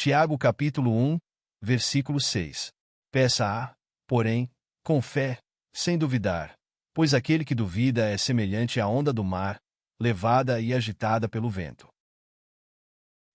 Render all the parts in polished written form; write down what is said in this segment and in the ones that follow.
Tiago capítulo 1, versículo 6. Peça, porém, com fé, sem duvidar, pois aquele que duvida é semelhante à onda do mar, levada e agitada pelo vento.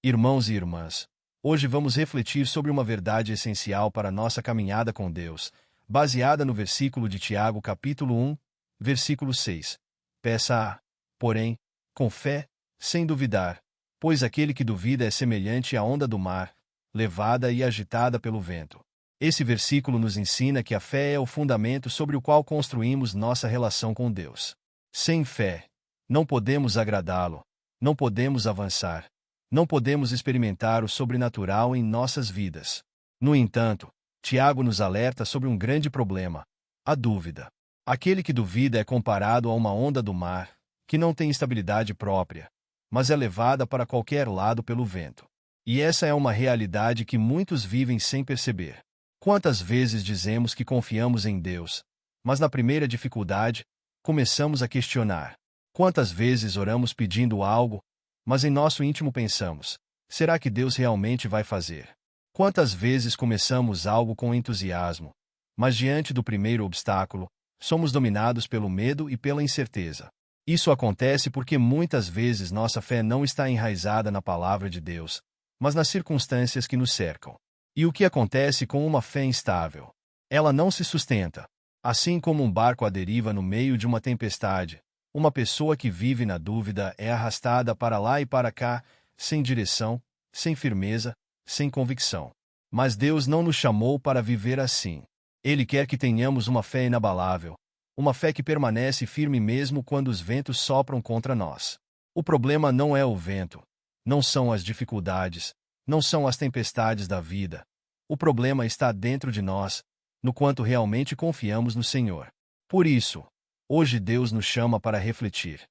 Irmãos e irmãs, hoje vamos refletir sobre uma verdade essencial para nossa caminhada com Deus, baseada no versículo de Tiago capítulo 1, versículo 6. Peça, porém, com fé, sem duvidar, pois aquele que duvida é semelhante à onda do mar, levada e agitada pelo vento. Esse versículo nos ensina que a fé é o fundamento sobre o qual construímos nossa relação com Deus. Sem fé, não podemos agradá-lo, não podemos avançar, não podemos experimentar o sobrenatural em nossas vidas. No entanto, Tiago nos alerta sobre um grande problema: a dúvida. Aquele que duvida é comparado a uma onda do mar, que não tem estabilidade própria, mas é levada para qualquer lado pelo vento. E essa é uma realidade que muitos vivem sem perceber. Quantas vezes dizemos que confiamos em Deus, mas na primeira dificuldade, começamos a questionar? Quantas vezes oramos pedindo algo, mas em nosso íntimo pensamos: será que Deus realmente vai fazer? Quantas vezes começamos algo com entusiasmo, mas diante do primeiro obstáculo, somos dominados pelo medo e pela incerteza? Isso acontece porque muitas vezes nossa fé não está enraizada na palavra de Deus, mas nas circunstâncias que nos cercam. E o que acontece com uma fé instável? Ela não se sustenta. Assim como um barco à deriva no meio de uma tempestade, uma pessoa que vive na dúvida é arrastada para lá e para cá, sem direção, sem firmeza, sem convicção. Mas Deus não nos chamou para viver assim. Ele quer que tenhamos uma fé inabalável, uma fé que permanece firme mesmo quando os ventos sopram contra nós. O problema não é o vento, não são as dificuldades, não são as tempestades da vida. O problema está dentro de nós, no quanto realmente confiamos no Senhor. Por isso, hoje Deus nos chama para refletir.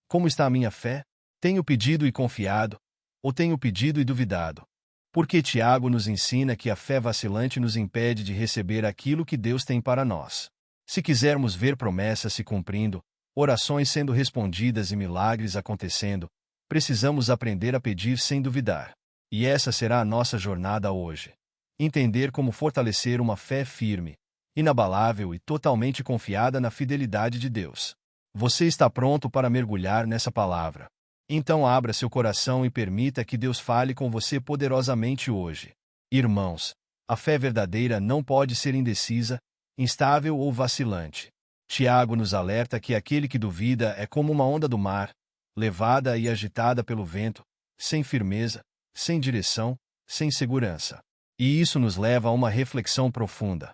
Como está a minha fé? Tenho pedido e confiado, ou tenho pedido e duvidado? Porque Tiago nos ensina que a fé vacilante nos impede de receber aquilo que Deus tem para nós. Se quisermos ver promessas se cumprindo, orações sendo respondidas e milagres acontecendo, precisamos aprender a pedir sem duvidar. E essa será a nossa jornada hoje. Entender como fortalecer uma fé firme, inabalável e totalmente confiada na fidelidade de Deus. Você está pronto para mergulhar nessa palavra? Então abra seu coração e permita que Deus fale com você poderosamente hoje. Irmãos, a fé verdadeira não pode ser indecisa, instável ou vacilante. Tiago nos alerta que aquele que duvida é como uma onda do mar, levada e agitada pelo vento, sem firmeza, sem direção, sem segurança. E isso nos leva a uma reflexão profunda.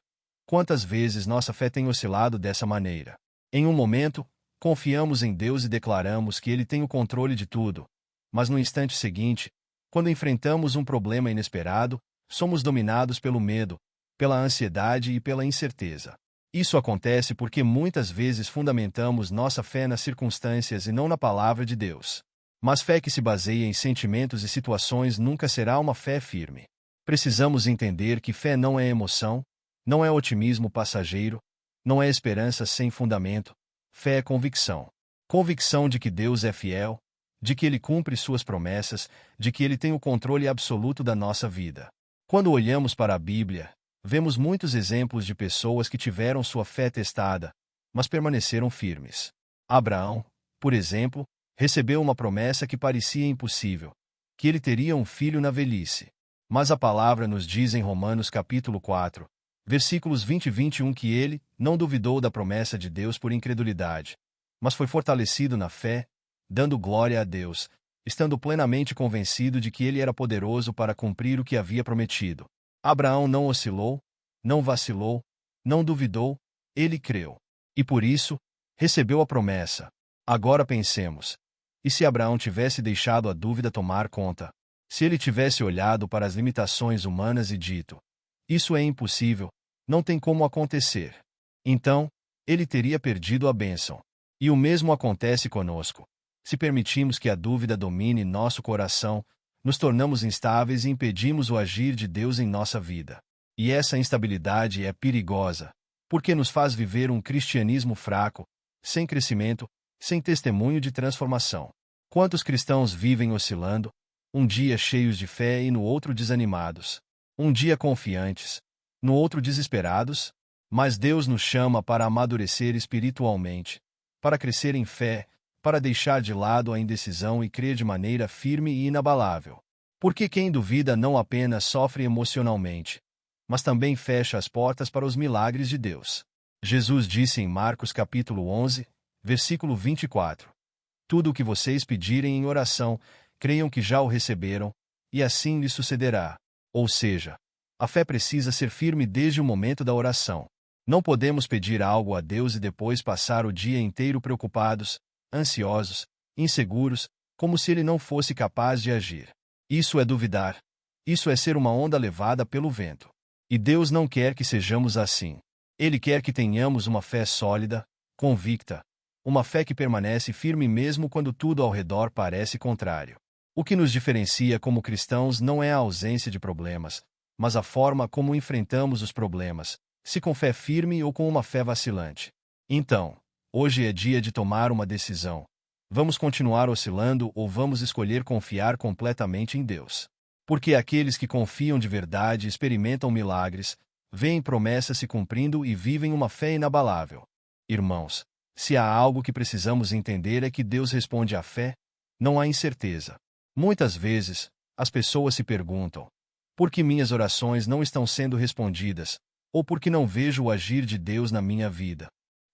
Quantas vezes nossa fé tem oscilado dessa maneira? Em um momento, confiamos em Deus e declaramos que Ele tem o controle de tudo, mas no instante seguinte, quando enfrentamos um problema inesperado, somos dominados pelo medo, pela ansiedade e pela incerteza. Isso acontece porque muitas vezes fundamentamos nossa fé nas circunstâncias e não na palavra de Deus. Mas fé que se baseia em sentimentos e situações nunca será uma fé firme. Precisamos entender que fé não é emoção, não é otimismo passageiro, não é esperança sem fundamento. Fé é convicção. Convicção de que Deus é fiel, de que Ele cumpre suas promessas, de que Ele tem o controle absoluto da nossa vida. Quando olhamos para a Bíblia, vemos muitos exemplos de pessoas que tiveram sua fé testada, mas permaneceram firmes. Abraão, por exemplo, recebeu uma promessa que parecia impossível, que ele teria um filho na velhice. Mas a palavra nos diz em Romanos capítulo 4, versículos 20 e 21 que ele não duvidou da promessa de Deus por incredulidade, mas foi fortalecido na fé, dando glória a Deus, estando plenamente convencido de que ele era poderoso para cumprir o que havia prometido. Abraão não oscilou, não vacilou, não duvidou, ele creu. E por isso, recebeu a promessa. Agora pensemos. E se Abraão tivesse deixado a dúvida tomar conta? Se ele tivesse olhado para as limitações humanas e dito: isso é impossível, não tem como acontecer. Então, ele teria perdido a bênção. E o mesmo acontece conosco. Se permitimos que a dúvida domine nosso coração, nos tornamos instáveis e impedimos o agir de Deus em nossa vida. E essa instabilidade é perigosa, porque nos faz viver um cristianismo fraco, sem crescimento, sem testemunho de transformação. Quantos cristãos vivem oscilando, Um dia cheios de fé e no outro desanimados. Um dia confiantes, no outro desesperados. Mas Deus nos chama para amadurecer espiritualmente, para crescer em fé, para deixar de lado a indecisão e crer de maneira firme e inabalável. Porque quem duvida não apenas sofre emocionalmente, mas também fecha as portas para os milagres de Deus. Jesus disse em Marcos capítulo 11, versículo 24: Tudo o que vocês pedirem em oração, creiam que já o receberam, e assim lhes sucederá. Ou seja, a fé precisa ser firme desde o momento da oração. Não podemos pedir algo a Deus e depois passar o dia inteiro preocupados, ansiosos, inseguros, como se Ele não fosse capaz de agir. Isso é duvidar. Isso é ser uma onda levada pelo vento. E Deus não quer que sejamos assim. Ele quer que tenhamos uma fé sólida, convicta, uma fé que permanece firme mesmo quando tudo ao redor parece contrário. O que nos diferencia como cristãos não é a ausência de problemas, mas a forma como enfrentamos os problemas, se com fé firme ou com uma fé vacilante. Então, hoje é dia de tomar uma decisão. Vamos continuar oscilando ou vamos escolher confiar completamente em Deus? Porque aqueles que confiam de verdade experimentam milagres, veem promessas se cumprindo e vivem uma fé inabalável. Irmãos, se há algo que precisamos entender é que Deus responde à fé, não há incerteza. Muitas vezes, as pessoas se perguntam: por que minhas orações não estão sendo respondidas? Ou porque não vejo o agir de Deus na minha vida?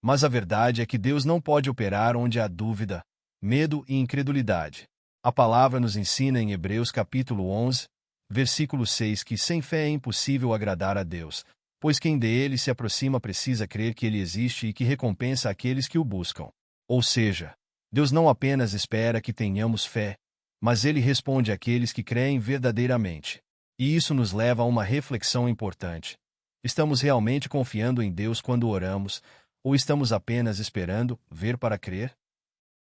Mas a verdade é que Deus não pode operar onde há dúvida, medo e incredulidade. A palavra nos ensina em Hebreus capítulo 11, versículo 6 que sem fé é impossível agradar a Deus, pois quem dele se aproxima precisa crer que ele existe e que recompensa aqueles que o buscam. Ou seja, Deus não apenas espera que tenhamos fé, mas ele responde àqueles que creem verdadeiramente. E isso nos leva a uma reflexão importante. Estamos realmente confiando em Deus quando oramos, ou estamos apenas esperando ver para crer?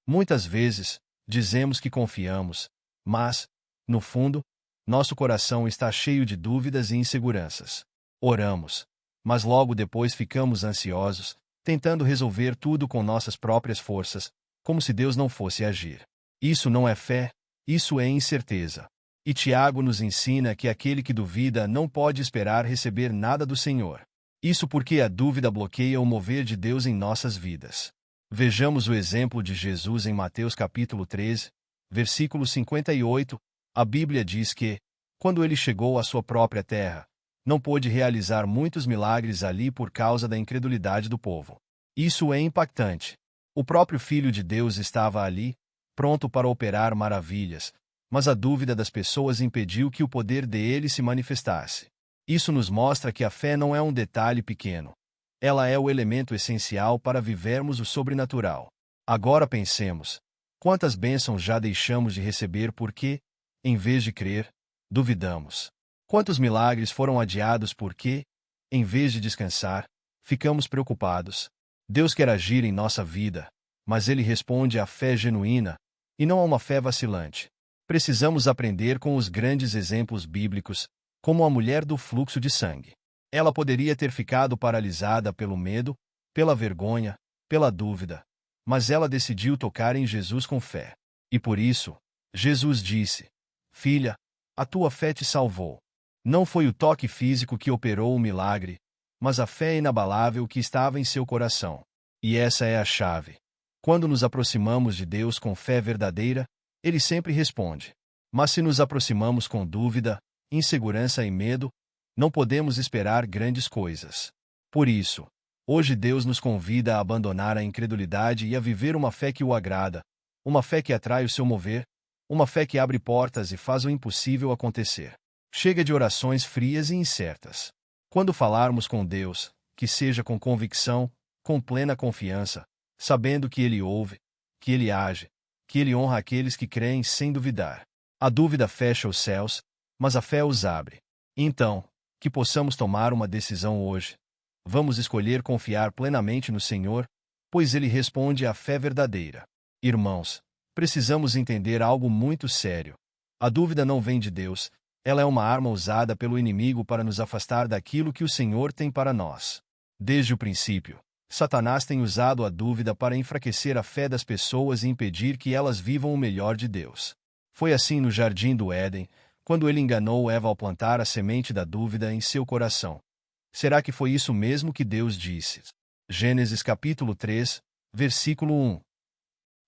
Muitas vezes, dizemos que confiamos, mas, no fundo, nosso coração está cheio de dúvidas e inseguranças. Oramos, mas logo depois ficamos ansiosos, tentando resolver tudo com nossas próprias forças, como se Deus não fosse agir. Isso não é fé, isso é incerteza. E Tiago nos ensina que aquele que duvida não pode esperar receber nada do Senhor. Isso porque a dúvida bloqueia o mover de Deus em nossas vidas. Vejamos o exemplo de Jesus em Mateus capítulo 13, versículo 58. A Bíblia diz que, quando ele chegou à sua própria terra, não pôde realizar muitos milagres ali por causa da incredulidade do povo. Isso é impactante. O próprio Filho de Deus estava ali, pronto para operar maravilhas, mas a dúvida das pessoas impediu que o poder dele se manifestasse. Isso nos mostra que a fé não é um detalhe pequeno. Ela é o elemento essencial para vivermos o sobrenatural. Agora pensemos: quantas bênçãos já deixamos de receber porque, em vez de crer, duvidamos? Quantos milagres foram adiados porque, em vez de descansar, ficamos preocupados? Deus quer agir em nossa vida, mas Ele responde à fé genuína, e não a uma fé vacilante. Precisamos aprender com os grandes exemplos bíblicos, como a mulher do fluxo de sangue. Ela poderia ter ficado paralisada pelo medo, pela vergonha, pela dúvida, mas ela decidiu tocar em Jesus com fé. E por isso, Jesus disse: Filha, a tua fé te salvou. Não foi o toque físico que operou o milagre, mas a fé inabalável que estava em seu coração. E essa é a chave. Quando nos aproximamos de Deus com fé verdadeira, Ele sempre responde. Mas se nos aproximamos com dúvida, insegurança e medo, não podemos esperar grandes coisas. Por isso, hoje Deus nos convida a abandonar a incredulidade e a viver uma fé que o agrada, uma fé que atrai o seu mover, uma fé que abre portas e faz o impossível acontecer. Chega de orações frias e incertas. Quando falarmos com Deus, que seja com convicção, com plena confiança, sabendo que Ele ouve, que Ele age, que Ele honra aqueles que creem sem duvidar. A dúvida fecha os céus, mas a fé os abre. Então, que possamos tomar uma decisão hoje. Vamos escolher confiar plenamente no Senhor, pois Ele responde à fé verdadeira. Irmãos, precisamos entender algo muito sério. A dúvida não vem de Deus, ela é uma arma usada pelo inimigo para nos afastar daquilo que o Senhor tem para nós. Desde o princípio, Satanás tem usado a dúvida para enfraquecer a fé das pessoas e impedir que elas vivam o melhor de Deus. Foi assim no jardim do Éden, quando ele enganou Eva ao plantar a semente da dúvida em seu coração. Será que foi isso mesmo que Deus disse? Gênesis capítulo 3, versículo 1.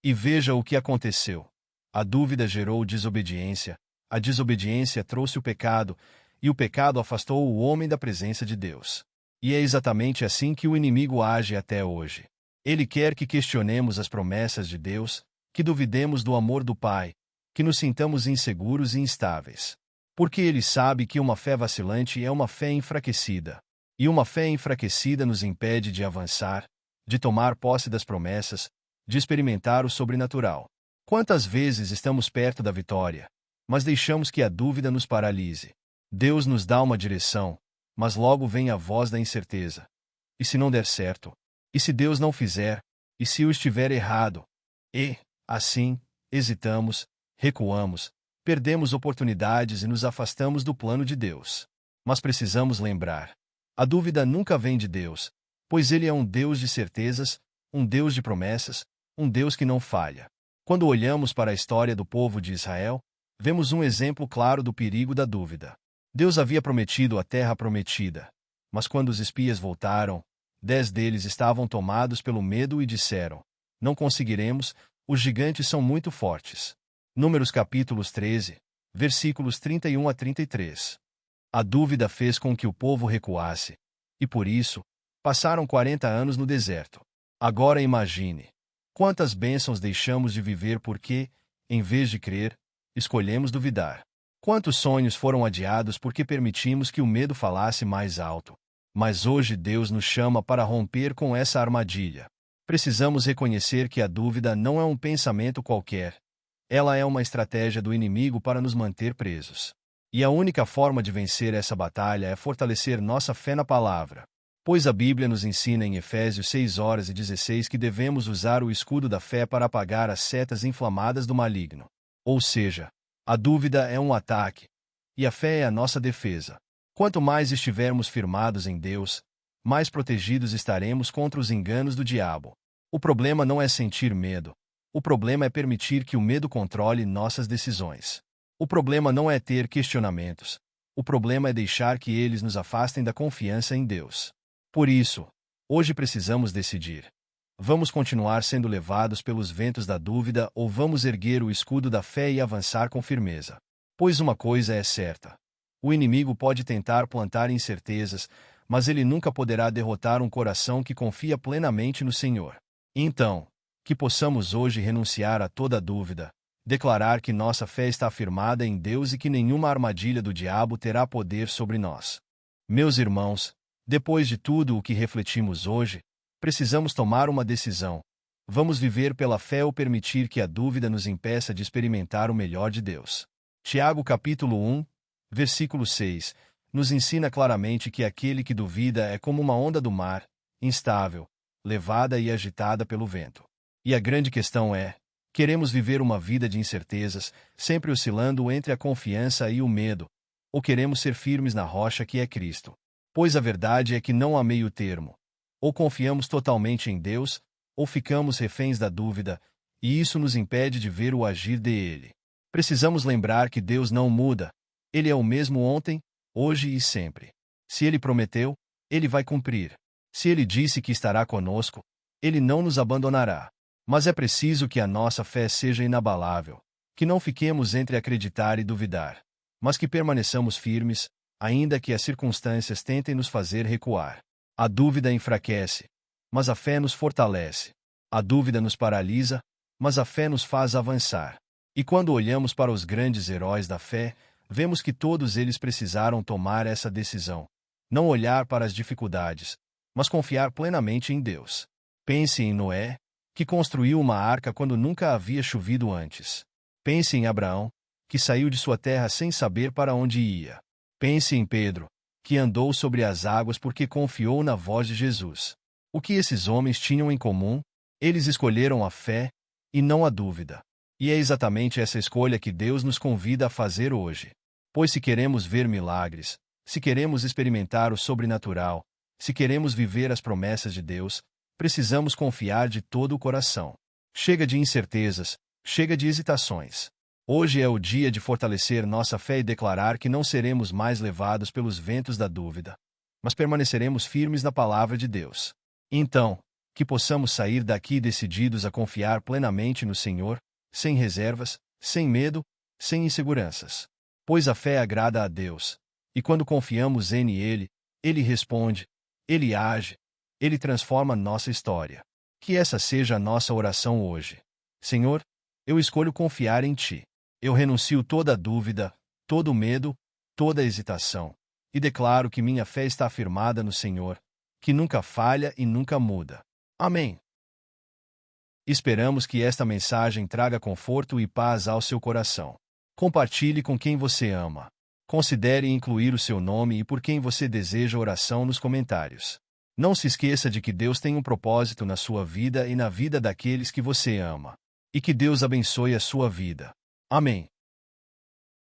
E veja o que aconteceu. A dúvida gerou desobediência, a desobediência trouxe o pecado, e o pecado afastou o homem da presença de Deus. E é exatamente assim que o inimigo age até hoje. Ele quer que questionemos as promessas de Deus, que duvidemos do amor do Pai, que nos sintamos inseguros e instáveis. Porque ele sabe que uma fé vacilante é uma fé enfraquecida. E uma fé enfraquecida nos impede de avançar, de tomar posse das promessas, de experimentar o sobrenatural. Quantas vezes estamos perto da vitória, mas deixamos que a dúvida nos paralise? Deus nos dá uma direção, mas logo vem a voz da incerteza. E se não der certo? E se Deus não fizer? E se eu estiver errado? E, assim, hesitamos, recuamos, perdemos oportunidades e nos afastamos do plano de Deus. Mas precisamos lembrar: a dúvida nunca vem de Deus, pois Ele é um Deus de certezas, um Deus de promessas, um Deus que não falha. Quando olhamos para a história do povo de Israel, vemos um exemplo claro do perigo da dúvida. Deus havia prometido a terra prometida, mas quando os espias voltaram, 10 deles estavam tomados pelo medo e disseram: não conseguiremos, os gigantes são muito fortes. Números capítulos 13, versículos 31 a 33. A dúvida fez com que o povo recuasse, e por isso, passaram 40 anos no deserto. Agora imagine quantas bênçãos deixamos de viver porque, em vez de crer, escolhemos duvidar. Quantos sonhos foram adiados porque permitimos que o medo falasse mais alto. Mas hoje Deus nos chama para romper com essa armadilha. Precisamos reconhecer que a dúvida não é um pensamento qualquer. Ela é uma estratégia do inimigo para nos manter presos. E a única forma de vencer essa batalha é fortalecer nossa fé na palavra. Pois a Bíblia nos ensina em Efésios 6:16 que devemos usar o escudo da fé para apagar as setas inflamadas do maligno. Ou seja, a dúvida é um ataque, e a fé é a nossa defesa. Quanto mais estivermos firmados em Deus, mais protegidos estaremos contra os enganos do diabo. O problema não é sentir medo. O problema é permitir que o medo controle nossas decisões. O problema não é ter questionamentos. O problema é deixar que eles nos afastem da confiança em Deus. Por isso, hoje precisamos decidir: vamos continuar sendo levados pelos ventos da dúvida ou vamos erguer o escudo da fé e avançar com firmeza? Pois uma coisa é certa: o inimigo pode tentar plantar incertezas, mas ele nunca poderá derrotar um coração que confia plenamente no Senhor. Então, que possamos hoje renunciar a toda dúvida, declarar que nossa fé está firmada em Deus e que nenhuma armadilha do diabo terá poder sobre nós. Meus irmãos, depois de tudo o que refletimos hoje, precisamos tomar uma decisão. Vamos viver pela fé ou permitir que a dúvida nos impeça de experimentar o melhor de Deus? Tiago capítulo 1, versículo 6, nos ensina claramente que aquele que duvida é como uma onda do mar, instável, levada e agitada pelo vento. E a grande questão é: queremos viver uma vida de incertezas, sempre oscilando entre a confiança e o medo, ou queremos ser firmes na rocha que é Cristo? Pois a verdade é que não há meio termo. Ou confiamos totalmente em Deus, ou ficamos reféns da dúvida, e isso nos impede de ver o agir dele. Precisamos lembrar que Deus não muda. Ele é o mesmo ontem, hoje e sempre. Se ele prometeu, ele vai cumprir. Se ele disse que estará conosco, ele não nos abandonará. Mas é preciso que a nossa fé seja inabalável, que não fiquemos entre acreditar e duvidar, mas que permaneçamos firmes, ainda que as circunstâncias tentem nos fazer recuar. A dúvida enfraquece, mas a fé nos fortalece. A dúvida nos paralisa, mas a fé nos faz avançar. E quando olhamos para os grandes heróis da fé, vemos que todos eles precisaram tomar essa decisão. Não olhar para as dificuldades, mas confiar plenamente em Deus. Pense em Noé, que construiu uma arca quando nunca havia chovido antes. Pense em Abraão, que saiu de sua terra sem saber para onde ia. Pense em Pedro, que andou sobre as águas porque confiou na voz de Jesus. O que esses homens tinham em comum? Eles escolheram a fé, e não a dúvida. E é exatamente essa escolha que Deus nos convida a fazer hoje. Pois se queremos ver milagres, se queremos experimentar o sobrenatural, se queremos viver as promessas de Deus, precisamos confiar de todo o coração. Chega de incertezas, chega de hesitações. Hoje é o dia de fortalecer nossa fé e declarar que não seremos mais levados pelos ventos da dúvida, mas permaneceremos firmes na palavra de Deus. Então, que possamos sair daqui decididos a confiar plenamente no Senhor, sem reservas, sem medo, sem inseguranças. Pois a fé agrada a Deus, e quando confiamos em Ele, Ele responde, Ele age, Ele transforma nossa história. Que essa seja a nossa oração hoje. Senhor, eu escolho confiar em Ti. Eu renuncio toda dúvida, todo medo, toda hesitação, e declaro que minha fé está firmada no Senhor, que nunca falha e nunca muda. Amém. Esperamos que esta mensagem traga conforto e paz ao seu coração. Compartilhe com quem você ama. Considere incluir o seu nome e por quem você deseja oração nos comentários. Não se esqueça de que Deus tem um propósito na sua vida e na vida daqueles que você ama. E que Deus abençoe a sua vida. Amém.